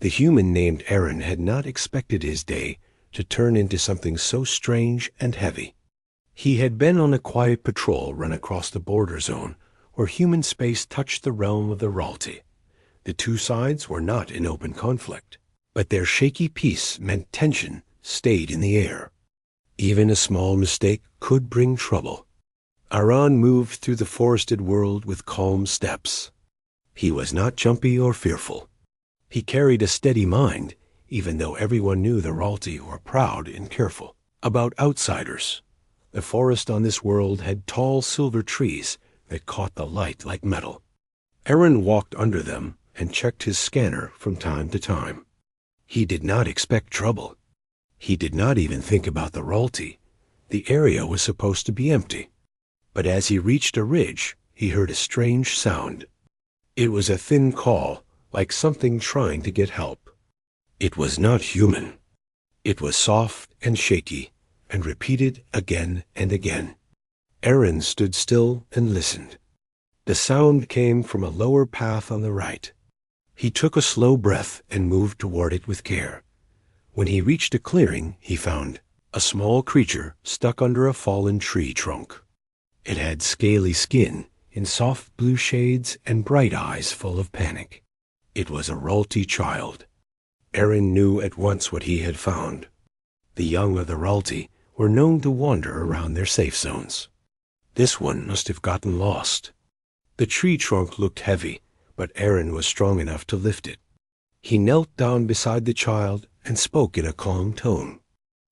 The human named Aaron had not expected his day to turn into something so strange and heavy. He had been on a quiet patrol run across the border zone where human space touched the realm of the Ralti. The two sides were not in open conflict, but their shaky peace meant tension stayed in the air. Even a small mistake could bring trouble. Aaron moved through the forested world with calm steps. He was not jumpy or fearful. He carried a steady mind, even though everyone knew the Ralti were proud and careful about outsiders. The forest on this world had tall silver trees that caught the light like metal. Aaron walked under them and checked his scanner from time to time. He did not expect trouble. He did not even think about the Ralti. The area was supposed to be empty. But as he reached a ridge, he heard a strange sound. It was a thin call, like something trying to get help. It was not human. It was soft and shaky, and repeated again and again. Aaron stood still and listened. The sound came from a lower path on the right. He took a slow breath and moved toward it with care. When he reached a clearing, he found a small creature stuck under a fallen tree trunk. It had scaly skin in soft blue shades and bright eyes full of panic. It was a Ralti child. Aaron knew at once what he had found. The young of the Ralti were known to wander around their safe zones. This one must have gotten lost. The tree trunk looked heavy, but Aaron was strong enough to lift it. He knelt down beside the child and spoke in a calm tone.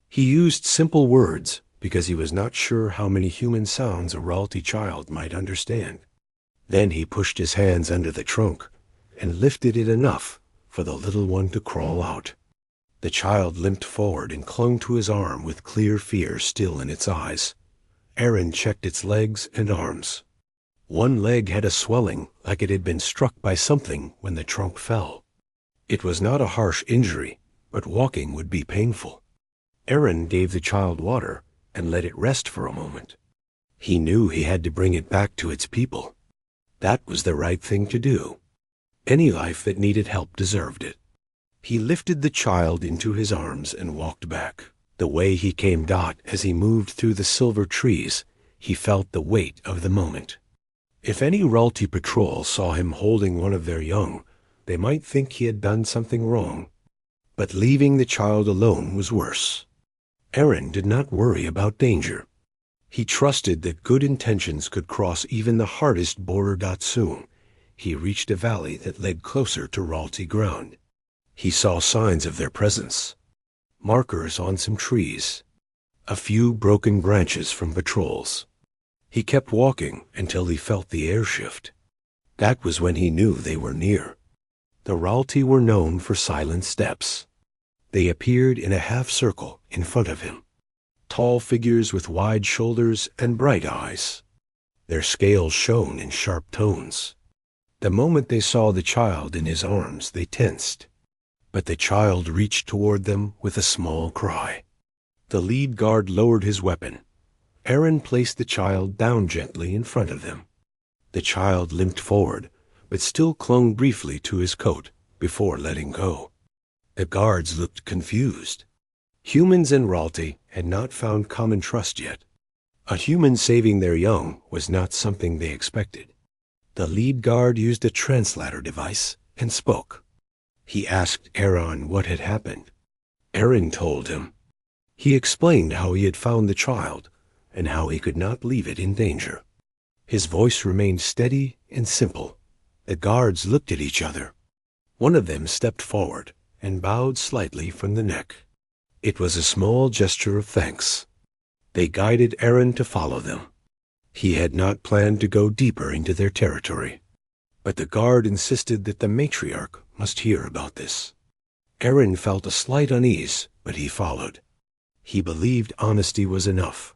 He used simple words because he was not sure how many human sounds a Ralti child might understand. Then he pushed his hands under the trunk and lifted it enough for the little one to crawl out. The child limped forward and clung to his arm with clear fear still in its eyes. Aaron checked its legs and arms. One leg had a swelling like it had been struck by something when the trunk fell. It was not a harsh injury, but walking would be painful. Aaron gave the child water and let it rest for a moment. He knew he had to bring it back to its people. That was the right thing to do. Any life that needed help deserved it. He lifted the child into his arms and walked back. The way he came as he moved through the silver trees, he felt the weight of the moment. If any Ralti patrol saw him holding one of their young, they might think he had done something wrong. But leaving the child alone was worse. Aaron did not worry about danger. He trusted that good intentions could cross even the hardest border. Soon, he reached a valley that led closer to Ralti ground. He saw signs of their presence. Markers on some trees. A few broken branches from patrols. He kept walking until he felt the air shift. That was when he knew they were near. The Ralti were known for silent steps. They appeared in a half-circle in front of him. Tall figures with wide shoulders and bright eyes. Their scales shone in sharp tones. The moment they saw the child in his arms, they tensed. But the child reached toward them with a small cry. The lead guard lowered his weapon. Aaron placed the child down gently in front of them. The child limped forward, but still clung briefly to his coat before letting go. The guards looked confused. Humans and Ralti had not found common trust yet. A human saving their young was not something they expected. The lead guard used a translator device and spoke. He asked Aaron what had happened. Aaron told him. He explained how he had found the child and how he could not leave it in danger. His voice remained steady and simple. The guards looked at each other. One of them stepped forward and bowed slightly from the neck. It was a small gesture of thanks. They guided Aaron to follow them. He had not planned to go deeper into their territory, but the guard insisted that the Matriarch must hear about this. Aaron felt a slight unease, but he followed. He believed honesty was enough.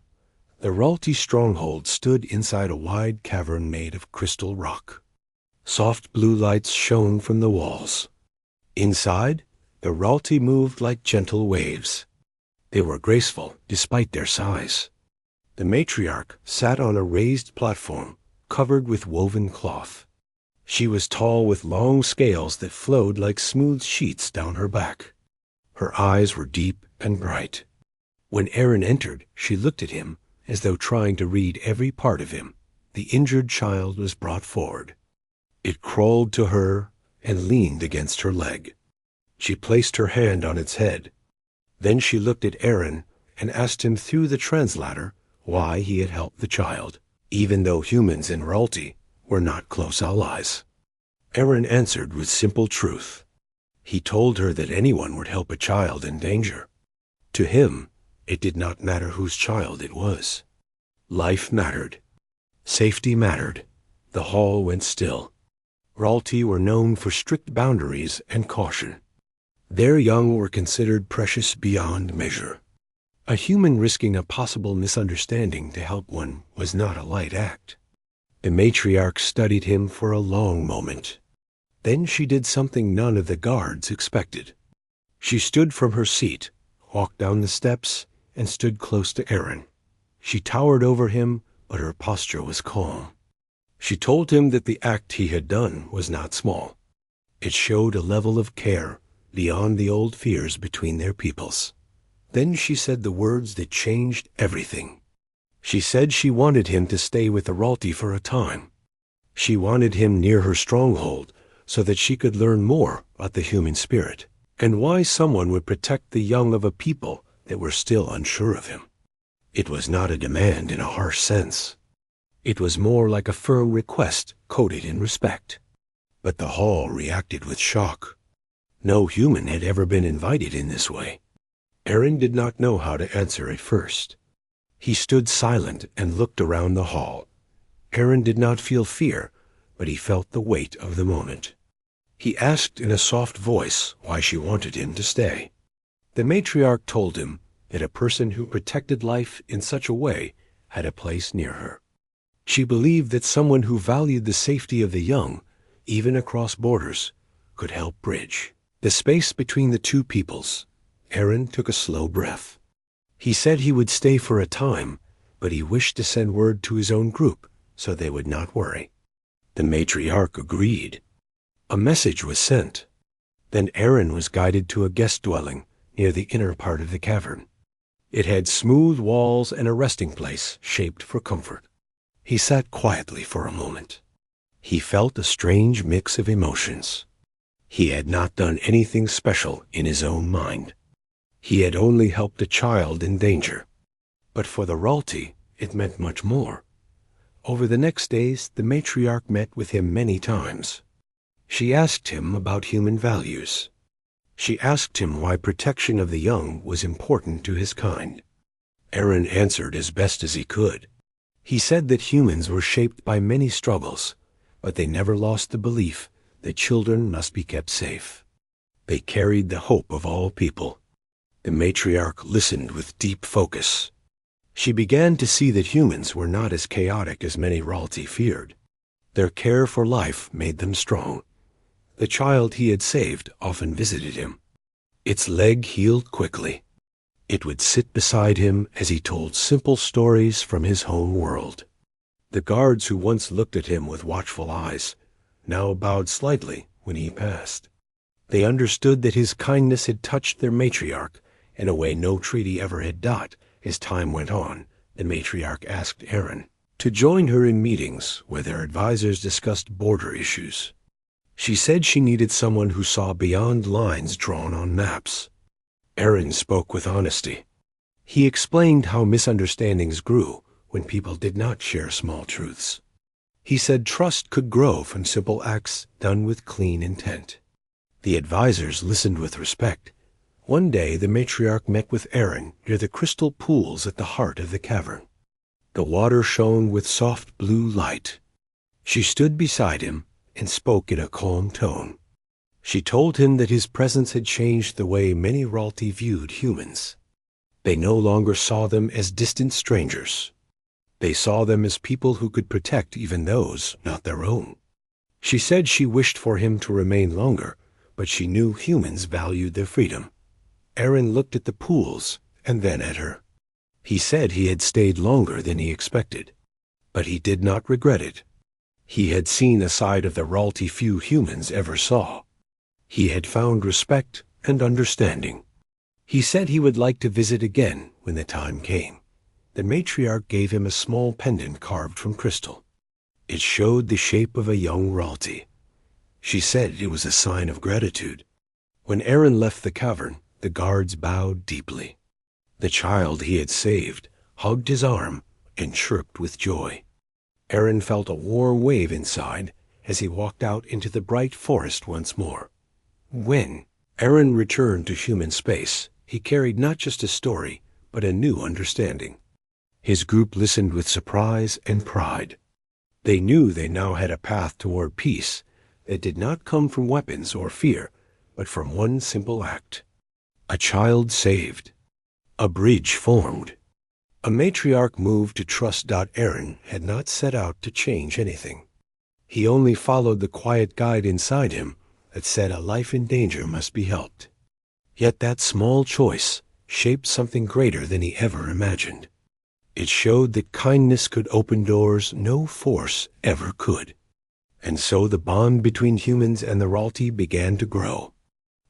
The Ralti stronghold stood inside a wide cavern made of crystal rock. Soft blue lights shone from the walls. Inside, the Ralti moved like gentle waves. They were graceful despite their size. The Matriarch sat on a raised platform covered with woven cloth. She was tall with long scales that flowed like smooth sheets down her back. Her eyes were deep and bright. When Aaron entered, she looked at him as though trying to read every part of him. The injured child was brought forward. It crawled to her and leaned against her leg. She placed her hand on its head. Then she looked at Aaron and asked him through the translator why he had helped the child, even though humans in Ralti were not close allies. Aaron answered with simple truth. He told her that anyone would help a child in danger. To him, it did not matter whose child it was. Life mattered. Safety mattered. The hall went still. Ralti were known for strict boundaries and caution. Their young were considered precious beyond measure. A human risking a possible misunderstanding to help one was not a light act. The matriarch studied him for a long moment. Then she did something none of the guards expected. She stood from her seat, walked down the steps, and stood close to Aaron. She towered over him, but her posture was calm. She told him that the act he had done was not small. It showed a level of care beyond the old fears between their peoples. Then she said the words that changed everything. She said she wanted him to stay with the Ralti for a time. She wanted him near her stronghold so that she could learn more about the human spirit and why someone would protect the young of a people that were still unsure of him. It was not a demand in a harsh sense. It was more like a firm request coded in respect. But the hall reacted with shock. No human had ever been invited in this way. Aaron did not know how to answer at first. He stood silent and looked around the hall. Aaron did not feel fear, but he felt the weight of the moment. He asked in a soft voice why she wanted him to stay. The matriarch told him that a person who protected life in such a way had a place near her. She believed that someone who valued the safety of the young, even across borders, could help bridge the space between the two peoples. Aaron took a slow breath. He said he would stay for a time, but he wished to send word to his own group so they would not worry. The matriarch agreed. A message was sent. Then Aaron was guided to a guest dwelling near the inner part of the cavern. It had smooth walls and a resting place shaped for comfort. He sat quietly for a moment. He felt a strange mix of emotions. He had not done anything special in his own mind. He had only helped a child in danger. But for the Ralti, it meant much more. Over the next days, the matriarch met with him many times. She asked him about human values. She asked him why protection of the young was important to his kind. Aaron answered as best as he could. He said that humans were shaped by many struggles, but they never lost the belief that children must be kept safe. They carried the hope of all people. The matriarch listened with deep focus. She began to see that humans were not as chaotic as many Ralti feared. Their care for life made them strong. The child he had saved often visited him. Its leg healed quickly. It would sit beside him as he told simple stories from his home world. The guards who once looked at him with watchful eyes now bowed slightly when he passed. They understood that his kindness had touched their matriarch in a way no treaty ever had done. As time went on, the matriarch asked Aaron to join her in meetings where their advisors discussed border issues. She said she needed someone who saw beyond lines drawn on maps. Aaron spoke with honesty. He explained how misunderstandings grew when people did not share small truths. He said trust could grow from simple acts done with clean intent. The advisors listened with respect. One day the matriarch met with Aaron near the crystal pools at the heart of the cavern. The water shone with soft blue light. She stood beside him and spoke in a calm tone. She told him that his presence had changed the way many Ralti viewed humans. They no longer saw them as distant strangers. They saw them as people who could protect even those not their own. She said she wished for him to remain longer, but she knew humans valued their freedom. Aaron looked at the pools and then at her. He said he had stayed longer than he expected, but he did not regret it. He had seen a side of the Ralti few humans ever saw. He had found respect and understanding. He said he would like to visit again when the time came. The matriarch gave him a small pendant carved from crystal. It showed the shape of a young Ralti. She said it was a sign of gratitude. When Aaron left the cavern, the guards bowed deeply. The child he had saved hugged his arm and chirped with joy. Aaron felt a warm wave inside as he walked out into the bright forest once more. When Aaron returned to human space, he carried not just a story, but a new understanding. His group listened with surprise and pride. They knew they now had a path toward peace that did not come from weapons or fear, but from one simple act. A child saved. A bridge formed. A matriarch moved to trust. Aaron had not set out to change anything. He only followed the quiet guide inside him that said a life in danger must be helped. Yet that small choice shaped something greater than he ever imagined. It showed that kindness could open doors no force ever could. And so the bond between humans and the Ralti began to grow.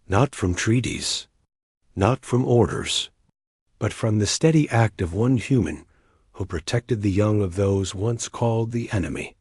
Not from treaties, not from orders, but from the steady act of one human who protected the young of those once called the enemy.